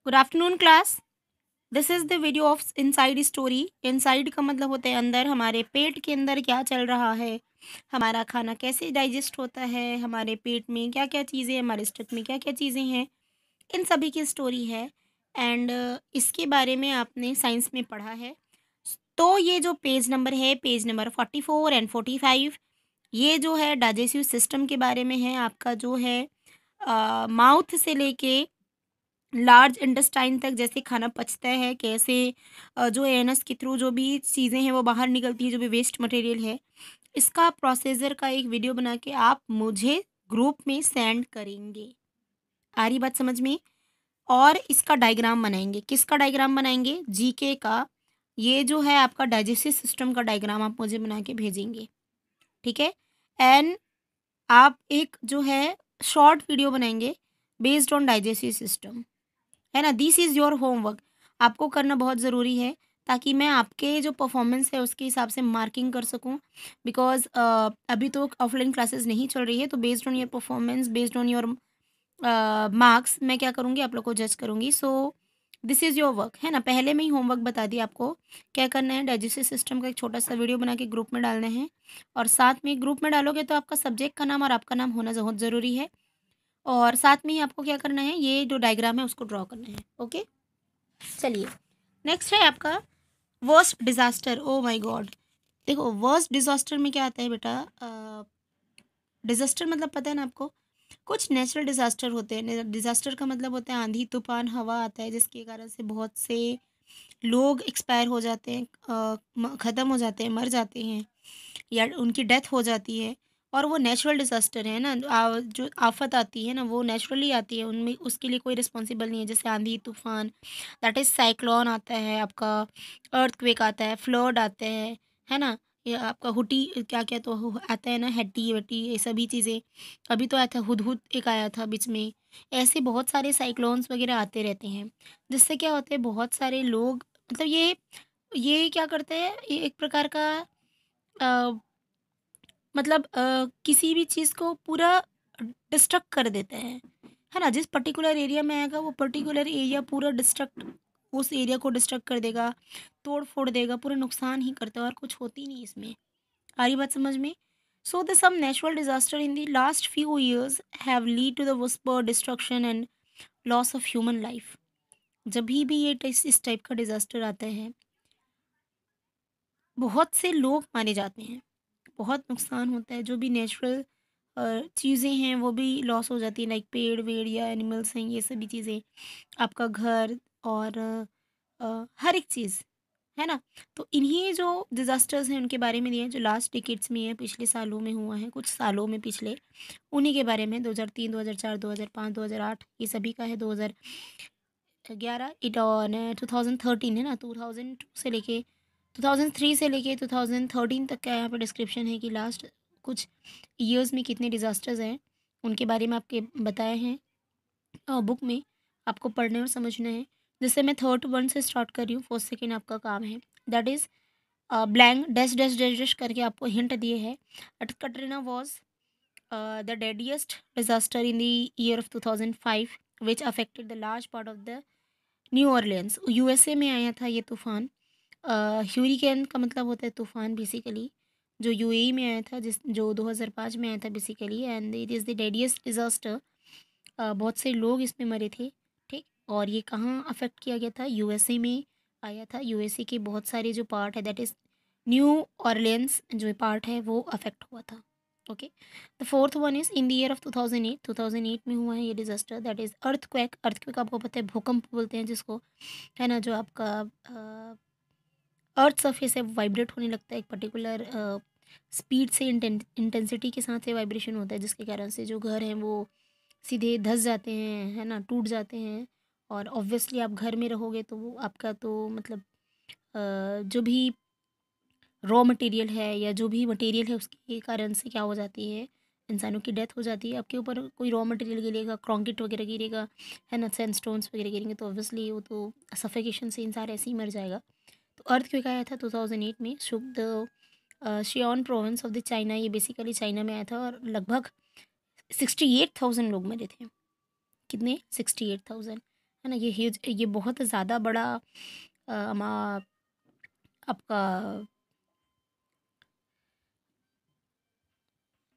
Good afternoon class. This is the video of inside story. Inside का मतलब होता है अंदर, हमारे पेट के अंदर क्या चल रहा है, हमारा खाना कैसे डाइजेस्ट होता है, हमारे पेट में क्या क्या चीज़ें, हमारे स्टमक में क्या क्या चीज़ें हैं, इन सभी की स्टोरी है। एंड इसके बारे में आपने साइंस में पढ़ा है। तो ये जो पेज नंबर है, पेज नंबर 44 एंड 45, ये जो है डाइजेस्टिव सिस्टम के बारे में है। आपका जो है माउथ से लेके लार्ज इंटेस्टाइन तक जैसे खाना पचता है, कैसे जो एनस के थ्रू जो भी चीज़ें हैं वो बाहर निकलती हैं, जो भी वेस्ट मटेरियल है, इसका प्रोसीजर का एक वीडियो बना के आप मुझे ग्रुप में सेंड करेंगे। आ रही बात समझ में? और इसका डायग्राम बनाएंगे। किसका डायग्राम बनाएंगे? जीके का। ये जो है आपका डाइजेस्टिव सिस्टम का डायग्राम आप मुझे बना के भेजेंगे, ठीक है। एंड आप एक जो है शॉर्ट वीडियो बनाएंगे बेस्ड ऑन डाइजेस्टिव सिस्टम, है ना। This is your homework. आपको करना बहुत ज़रूरी है ताकि मैं आपके जो परफॉर्मेंस है उसके हिसाब से मार्किंग कर सकूं। बिकॉज अभी तो ऑफलाइन क्लासेस नहीं चल रही है, तो based on your performance, based on your marks, मैं क्या करूँगी, आप लोग को जज करूँगी। So this is your work, है ना। पहले में ही होमवर्क बता दिया आपको क्या करना है। डाइजेस्टिव सिस्टम का एक छोटा सा वीडियो बना के ग्रुप में डालना है, और साथ में ग्रुप में डालोगे तो आपका सब्जेक्ट का नाम और आपका नाम होना बहुत ज़रूरी है। और साथ में ही आपको क्या करना है, ये जो डायग्राम है उसको ड्रॉ करना है। ओके, चलिए। नेक्स्ट है आपका worst disaster. Oh my God. देखो, वर्स्ट डिज़ास्टर में क्या आता है बेटा। डिज़ास्टर मतलब पता है ना आपको। कुछ नेचुरल डिज़ास्टर होते हैं। डिज़ास्टर का मतलब होता है आंधी तूफान हवा आता है, जिसके कारण से बहुत से लोग एक्सपायर हो जाते हैं, ख़त्म हो जाते हैं, मर जाते हैं, या उनकी डेथ हो जाती है। और वो नेचुरल डिज़ास्टर है ना। जो आफ़त आती है ना वो नेचुरली आती है, उनमें उसके लिए कोई रिस्पॉन्सिबल नहीं है। जैसे आंधी तूफ़ान, दैट इज़ साइक्लोन आता है आपका, अर्थक्वेक आता है, फ्लड आते हैं, है ना। ये आपका हुटी क्या-क्या तो आता है ना, हैटी-वैटी, ये सभी चीज़ें। अभी तो आया था हुदहुद, एक आया था बीच में। ऐसे बहुत सारे साइक्लोन्स वग़ैरह आते रहते हैं, जिससे क्या होता है बहुत सारे लोग, मतलब ये क्या करते हैं, ये एक प्रकार का अ, मतलब किसी भी चीज़ को पूरा डिस्ट्रक्ट कर देते हैं, है ना। जिस पर्टिकुलर एरिया में आएगा वो पर्टिकुलर एरिया पूरा डिस्ट्रक्ट, उस एरिया को डिस्ट्रक्ट कर देगा, तोड़ फोड़ देगा, पूरा नुकसान ही करता है और कुछ होती नहीं इसमें। आ रही बात समझ में? So the some natural disaster in the last few years have lead to the whisper destruction and loss of human life. जब भी ये इस टाइप का डिजास्टर आता है, बहुत से लोग मारे जाते हैं, बहुत नुकसान होता है। जो भी नेचुरल चीज़ें हैं वो भी लॉस हो जाती हैं, लाइक पेड़ वेड़ या एनिमल्स हैं, ये सभी चीज़ें, आपका घर, और हर एक चीज़, है ना। तो इन्हीं जो डिज़ास्टर्स हैं उनके बारे में दिए हैं, जो लास्ट डिकेड्स में है, पिछले सालों में हुआ है, कुछ सालों में पिछले, उन्हीं के बारे में। 2003, 2004, 2005, 2008, ये सभी का है। 2011 इट ऑन 2013 है ना, 2002 से लेके 2003 से लेके 2013 तक का यहाँ पे डिस्क्रिप्शन है कि लास्ट कुछ ईयर्स में कितने डिज़ास्टर्स हैं, उनके बारे में आपके बताए हैं बुक में। आपको पढ़ने और समझना है। जैसे मैं थर्ड वन से स्टार्ट कर रही हूँ, फर्स्ट सेकेंड आपका काम है। That is blank dash dash dash dash करके आपको हिंट दिए है। Katrina was the deadliest disaster in the year of 2005 which affected the large part of the New Orleans. USA में आया था ये तूफान। ह्यूरिकेन का मतलब होता है तूफान बेसिकली, जो यूएई में आया था, जिस जो 2005 में आया था basically, and it is the deadliest disaster. बहुत से लोग इसमें मरे थे, ठीक। और ये कहाँ अफेक्ट किया गया था? यूएसए में आया था। यूएसए के बहुत सारे जो पार्ट है, दैट इज़ न्यू ऑरलियंस जो पार्ट है वो अफेक्ट हुआ था। Okay. The fourth one is in the year of 2008। 2008 में हुआ है ये disaster, that is earthquake. Earthquake आपको पता है, भूकंप बोलते हैं जिसको, है ना। जो आपका अर्थ सरफेस है वाइब्रेट होने लगता है एक पर्टिकुलर स्पीड से, इंटेंसिटी के साथ ये वाइब्रेशन होता है, जिसके कारण से जो घर हैं वो सीधे धँस जाते हैं, है ना, टूट जाते हैं। और ऑब्वियसली आप घर में रहोगे तो वो आपका तो मतलब जो भी रॉ मटेरियल है या जो भी मटेरियल है उसके कारण से क्या हो जाती है, इंसानों की डेथ हो जाती है। आपके ऊपर कोई रॉ मटेरियल गिरेगा, कंक्रीट वगैरह गिरेगा, है ना, सैंडस्टोन्स वगैरह गिरेंगे, तो ऑब्वियसली वो तो सफोकेशन से इंसान ऐसे ही मर जाएगा। तो अर्थक्वेक आया था 2008 में, shook the Sichuan province of the China. ये बेसिकली चाइना में आया था, और लगभग 68,000 लोग मरे थे। कितने? 68,000। है ना। ये ह्यूज, ये बहुत ज़्यादा बड़ा आपका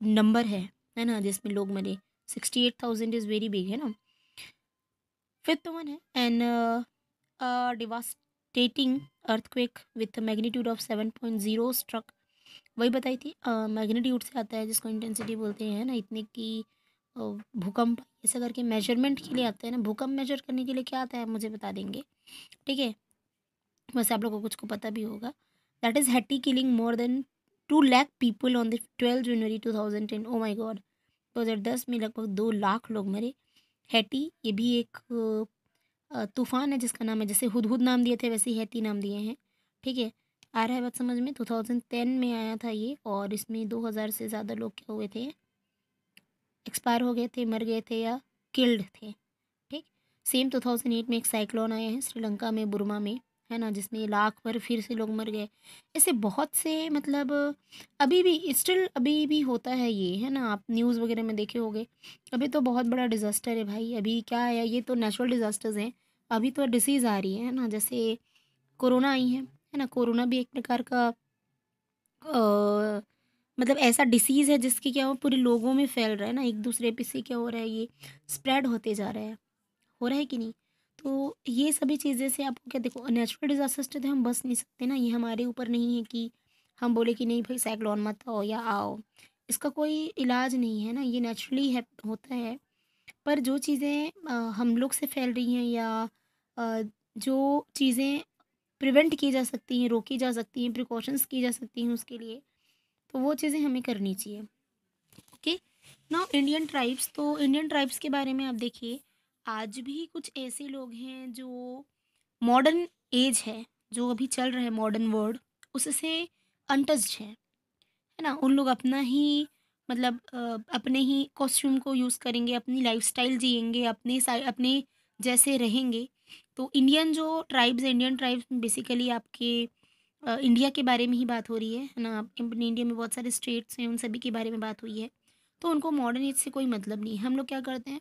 नंबर है ना, जिसमें लोग मरे। 68,000 इज़ वेरी बिग, है ना। फिफ्थ वन है an devastating earthquake with magnitude of 7.0 struck. वही बताई थी, मैग्नीट्यूड से आता है जिसको इंटेंसिटी बोलते हैं ना, इतने की भूकंप ऐसा करके मेजरमेंट के लिए आता है ना। भूकंप मेजर करने के लिए क्या आता है मुझे बता देंगे, ठीक है। वैसे आप लोगों को कुछ को पता भी होगा। That is Haiti killing more than 2 lakh people on the 12 January 2010। Oh my God, 2010 में लगभग 2 लाख लोग मरे। हैटी ये भी एक तूफान है जिसका नाम है, जैसे हुदहुद नाम दिए थे वैसे ही हैती नाम दिए हैं, ठीक है। आ रहा है बात समझ में। 2010 में आया था ये, और इसमें 2000 से ज़्यादा लोग क्या हुए थे, एक्सपायर हो गए थे, मर गए थे या किल्ड थे, ठीक। सेम 2008 में एक साइक्लोन आया है श्रीलंका में, बुरमा में, है ना, जिसमें लाख भर फिर से लोग मर गए। ऐसे बहुत से मतलब अभी भी स्टिल अभी भी होता है ये, है ना। आप न्यूज़ वगैरह में देखे होंगे। अभी तो बहुत बड़ा डिज़ास्टर है भाई। अभी क्या है, ये तो नेचुरल डिज़ास्टर्स हैं। अभी तो डिसीज़ आ रही है ना, जैसे कोरोना आई है ना। कोरोना भी एक प्रकार का मतलब ऐसा डिसीज़ है जिसके क्या हो पूरे लोगों में फैल रहा है ना, एक दूसरे पे से क्या हो रहा है, ये स्प्रेड होते जा रहा है, हो रहा है कि नहीं। तो ये सभी चीज़ें से आपको क्या, देखो नेचुरल डिजास्टर तो हम बच नहीं सकते ना, ये हमारे ऊपर नहीं है कि हम बोले कि नहीं भाई साइक्लोन मत आओ या आओ। इसका कोई इलाज नहीं है ना, ये नेचुरली है, होता है। पर जो चीज़ें हम लोग से फैल रही हैं या जो चीज़ें प्रिवेंट की जा सकती हैं, रोकी जा सकती हैं, प्रिकॉशंस की जा सकती हैं उसके लिए, तो वो चीज़ें हमें करनी चाहिए। ओके। नाउ इंडियन ट्राइब्स, तो इंडियन ट्राइब्स के बारे में आप देखिए, आज भी कुछ ऐसे लोग हैं जो मॉडर्न एज है, जो अभी चल रहा है मॉडर्न वर्ल्ड, उससे अनटच्ड है ना। उन लोग अपना ही मतलब अपने ही कॉस्ट्यूम को यूज़ करेंगे, अपनी लाइफस्टाइल जिएंगे, अपने जैसे रहेंगे। तो इंडियन जो ट्राइब्स, इंडियन ट्राइब्स बेसिकली आपके इंडिया के बारे में ही बात हो रही है ना। अपने इंडिया में बहुत सारे स्टेट्स हैं, उन सभी के बारे में बात हुई है। तो उनको मॉडर्न एज से कोई मतलब नहीं। हम लोग क्या करते हैं,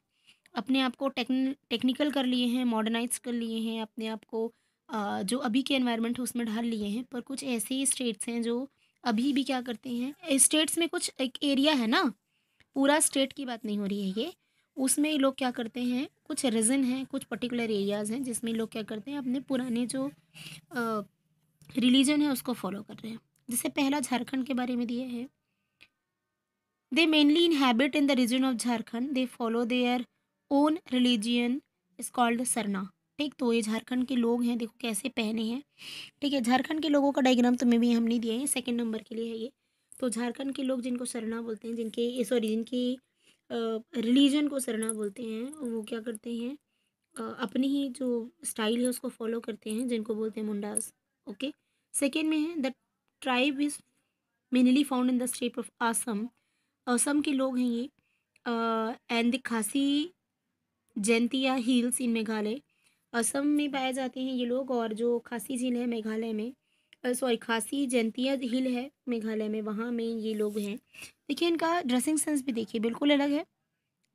अपने आप को टेक्निकल कर लिए हैं, मॉडर्नाइज कर लिए हैं, अपने आप को जो अभी के एनवायरनमेंट है उसमें ढाल लिए हैं। पर कुछ ऐसे ही स्टेट्स हैं जो अभी भी क्या करते हैं, स्टेट्स में कुछ एक एरिया है ना, पूरा स्टेट की बात नहीं हो रही है ये, उसमें लोग क्या करते हैं, कुछ रीजन है, कुछ पर्टिकुलर एरियाज़ हैं जिसमें लोग क्या करते हैं, अपने पुराने जो रिलीजन है उसको फॉलो कर रहे हैं। जैसे पहला झारखंड के बारे में दिया है, they mainly inhabit in the region of Jharkhand, they follow their own religion is called Sarna. ठीक, तो ये झारखंड के लोग हैं, देखो कैसे पहने हैं। ठीक है, झारखंड के लोगों का डायग्राम तो मैं भी हमने दिया है, सेकंड नंबर के लिए है ये। तो झारखंड के लोग जिनको सरना बोलते हैं, जिनके सॉरी जिनकी रिलीजन को सरना बोलते हैं, वो क्या करते हैं, अपनी ही जो स्टाइल है उसको फॉलो करते हैं, जिनको बोलते हैं मुंडास। ओके। सेकेंड में है the tribe is mainly found in the state of Assam. Assam के लोग हैं ये। And the Khasi Jaintia hills in Meghalaya, Assam में पाए जाते हैं ये लोग। और जो खासी झील है मेघालय में, सॉरी खासी जैंतिया हिल है मेघालय में, वहाँ में ये लोग हैं। देखिए इनका ड्रेसिंग सेंस भी देखिए बिल्कुल अलग है।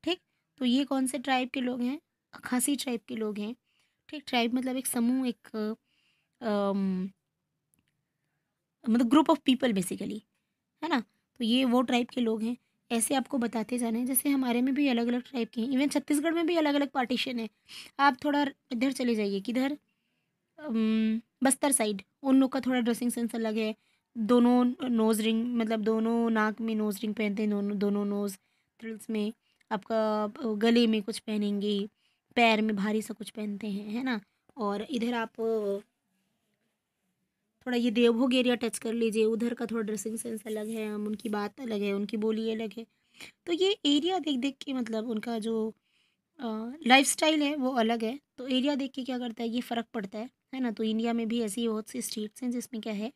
ठीक, तो ये कौन से ट्राइब के लोग हैं, खासी ट्राइब के लोग हैं। ठीक, ट्राइब मतलब एक समूह, एक मतलब ग्रुप ऑफ पीपल बेसिकली, है ना। तो ये वो ट्राइब के लोग हैं। ऐसे आपको बताते जाना है, जैसे हमारे में भी अलग अलग ट्राइब के हैं, इवन छत्तीसगढ़ में भी अलग अलग पार्टीशन है। आप थोड़ा इधर चले जाइए, किधर, बस्तर साइड, उन लोग का थोड़ा ड्रेसिंग सेंस अलग है। दोनों नोज रिंग, मतलब दोनों नाक में नोज रिंग पहनते हैं, दोनों दोनों नोज ट्रिल्स में। आपका गले में कुछ पहनेंगे, पैर में भारी सा कुछ पहनते हैं, है ना। और इधर आप थोड़ा ये देवभोग एरिया टच कर लीजिए, उधर का थोड़ा ड्रेसिंग सेंस अलग है, हम उनकी बात अलग है, उनकी बोली अलग है। तो ये एरिया देख देख के मतलब उनका जो लाइफस्टाइल है वो अलग है। तो एरिया देख के क्या करता है, ये फ़र्क पड़ता है ना। तो इंडिया में भी ऐसी बहुत सी स्टेट्स हैं जिसमें क्या है,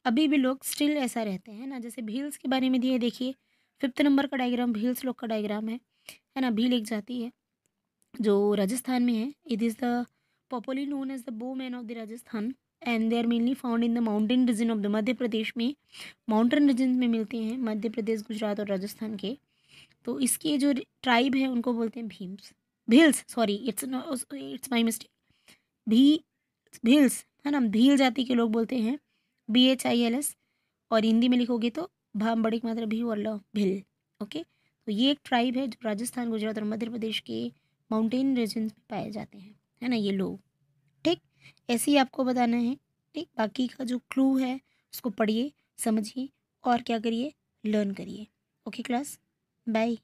अभी भी लोग स्टिल ऐसा रहते हैं ना। जैसे भील्स के बारे में दिए, देखिए फिफ्थ नंबर का डायग्राम भील्स लोग का डायग्राम है ना। भील एक जाति है जो राजस्थान में है। It is the popularly known as the bow man of the Rajasthan, and they are mainly found in the mountain region of the Madhya Pradesh में। माउंटेन रीजन में मिलते हैं मध्य प्रदेश, गुजरात और राजस्थान के। तो इसके जो ट्राइब है उनको बोलते हैं Bhims. Bhils, sorry, it's my mistake. भी भील्स है ना, भील जाति के लोग बोलते हैं, BHILS। और हिंदी में लिखोगे तो भाम बड़ी की मात्रा भी और ल भिल। ओके, तो ये एक ट्राइब है जो राजस्थान, गुजरात और मध्य प्रदेश के माउंटेन रीजन्स में पाए जाते हैं, है ना, ये लोग। ठीक, ऐसे ही आपको बताना है। ठीक, बाकी का जो क्लू है उसको पढ़िए, समझिए और क्या करिए, लर्न करिए। Okay class, bye.